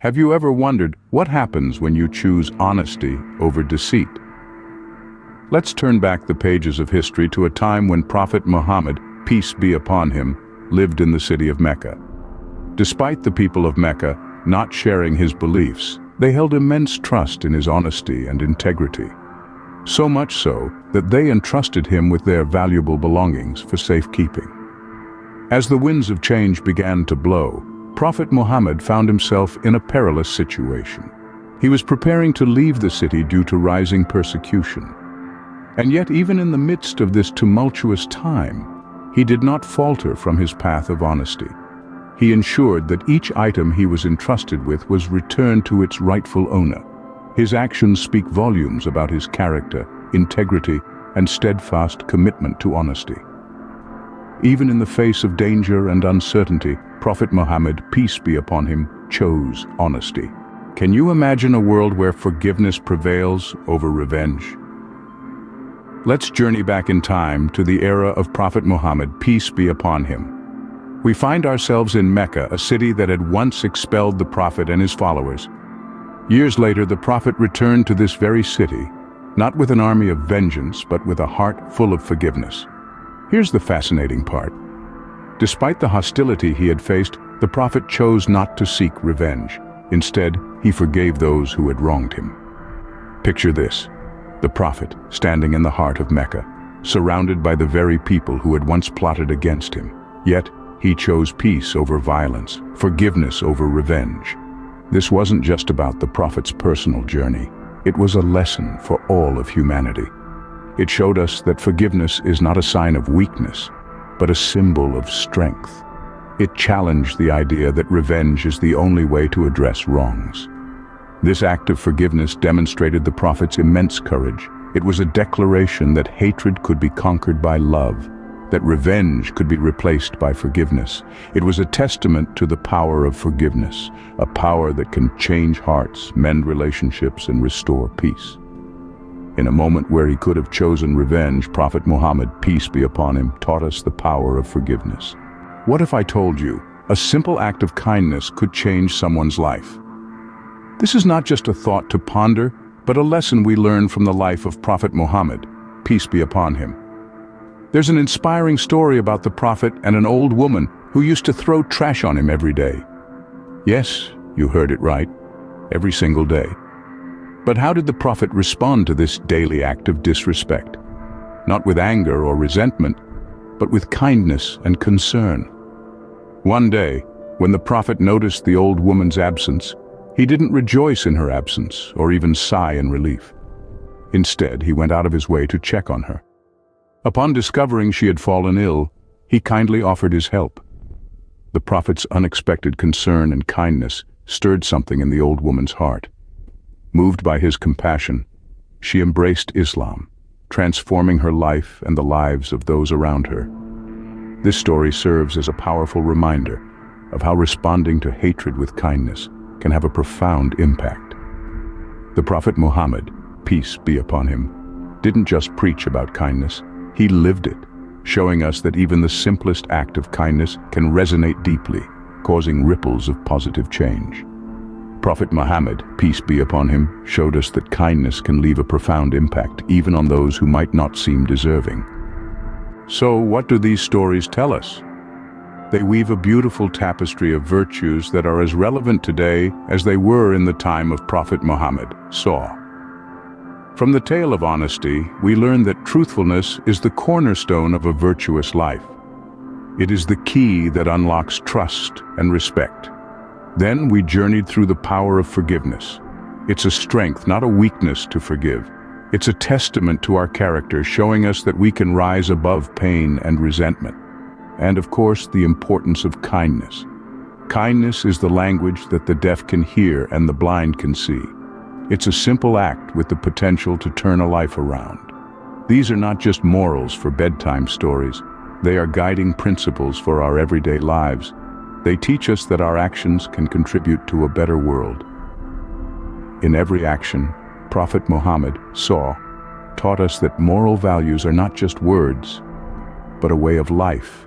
Have you ever wondered what happens when you choose honesty over deceit? Let's turn back the pages of history to a time when Prophet Muhammad, peace be upon him, lived in the city of Mecca. Despite the people of Mecca not sharing his beliefs, they held immense trust in his honesty and integrity. So much so that they entrusted him with their valuable belongings for safekeeping. As the winds of change began to blow, Prophet Muhammad found himself in a perilous situation. He was preparing to leave the city due to rising persecution. And yet, even in the midst of this tumultuous time, he did not falter from his path of honesty. He ensured that each item he was entrusted with was returned to its rightful owner. His actions speak volumes about his character, integrity, and steadfast commitment to honesty. Even in the face of danger and uncertainty, Prophet Muhammad, peace be upon him, chose honesty. Can you imagine a world where forgiveness prevails over revenge? Let's journey back in time to the era of Prophet Muhammad, peace be upon him. We find ourselves in Mecca, a city that had once expelled the Prophet and his followers. Years later, the Prophet returned to this very city, not with an army of vengeance, but with a heart full of forgiveness. Here's the fascinating part. Despite the hostility he had faced, the Prophet chose not to seek revenge. Instead, he forgave those who had wronged him. Picture this: the Prophet standing in the heart of Mecca, surrounded by the very people who had once plotted against him. Yet, he chose peace over violence, forgiveness over revenge. This wasn't just about the Prophet's personal journey. It was a lesson for all of humanity. It showed us that forgiveness is not a sign of weakness, but a symbol of strength. It challenged the idea that revenge is the only way to address wrongs. This act of forgiveness demonstrated the Prophet's immense courage. It was a declaration that hatred could be conquered by love, that revenge could be replaced by forgiveness. It was a testament to the power of forgiveness, a power that can change hearts, mend relationships, and restore peace. In a moment where he could have chosen revenge, Prophet Muhammad, peace be upon him, taught us the power of forgiveness. What if I told you a simple act of kindness could change someone's life? This is not just a thought to ponder, but a lesson we learn from the life of Prophet Muhammad, peace be upon him. There's an inspiring story about the Prophet and an old woman who used to throw trash on him every day. Yes, you heard it right, every single day. But how did the Prophet respond to this daily act of disrespect? Not with anger or resentment, but with kindness and concern. One day, when the Prophet noticed the old woman's absence, he didn't rejoice in her absence or even sigh in relief. Instead, he went out of his way to check on her. Upon discovering she had fallen ill, he kindly offered his help. The Prophet's unexpected concern and kindness stirred something in the old woman's heart. Moved by his compassion, she embraced Islam, transforming her life and the lives of those around her. This story serves as a powerful reminder of how responding to hatred with kindness can have a profound impact. The Prophet Muhammad, peace be upon him, didn't just preach about kindness, he lived it, showing us that even the simplest act of kindness can resonate deeply, causing ripples of positive change. Prophet Muhammad, peace be upon him, showed us that kindness can leave a profound impact even on those who might not seem deserving. So what do these stories tell us? They weave a beautiful tapestry of virtues that are as relevant today as they were in the time of Prophet Muhammad. From the tale of honesty, we learn that truthfulness is the cornerstone of a virtuous life. It is the key that unlocks trust and respect. Then we journeyed through the power of forgiveness. It's a strength, not a weakness, to forgive. It's a testament to our character, showing us that we can rise above pain and resentment. And of course, the importance of kindness. Kindness is the language that the deaf can hear and the blind can see. It's a simple act with the potential to turn a life around. These are not just morals for bedtime stories. They are guiding principles for our everyday lives. They teach us that our actions can contribute to a better world. In every action, Prophet Muhammad taught us that moral values are not just words, but a way of life.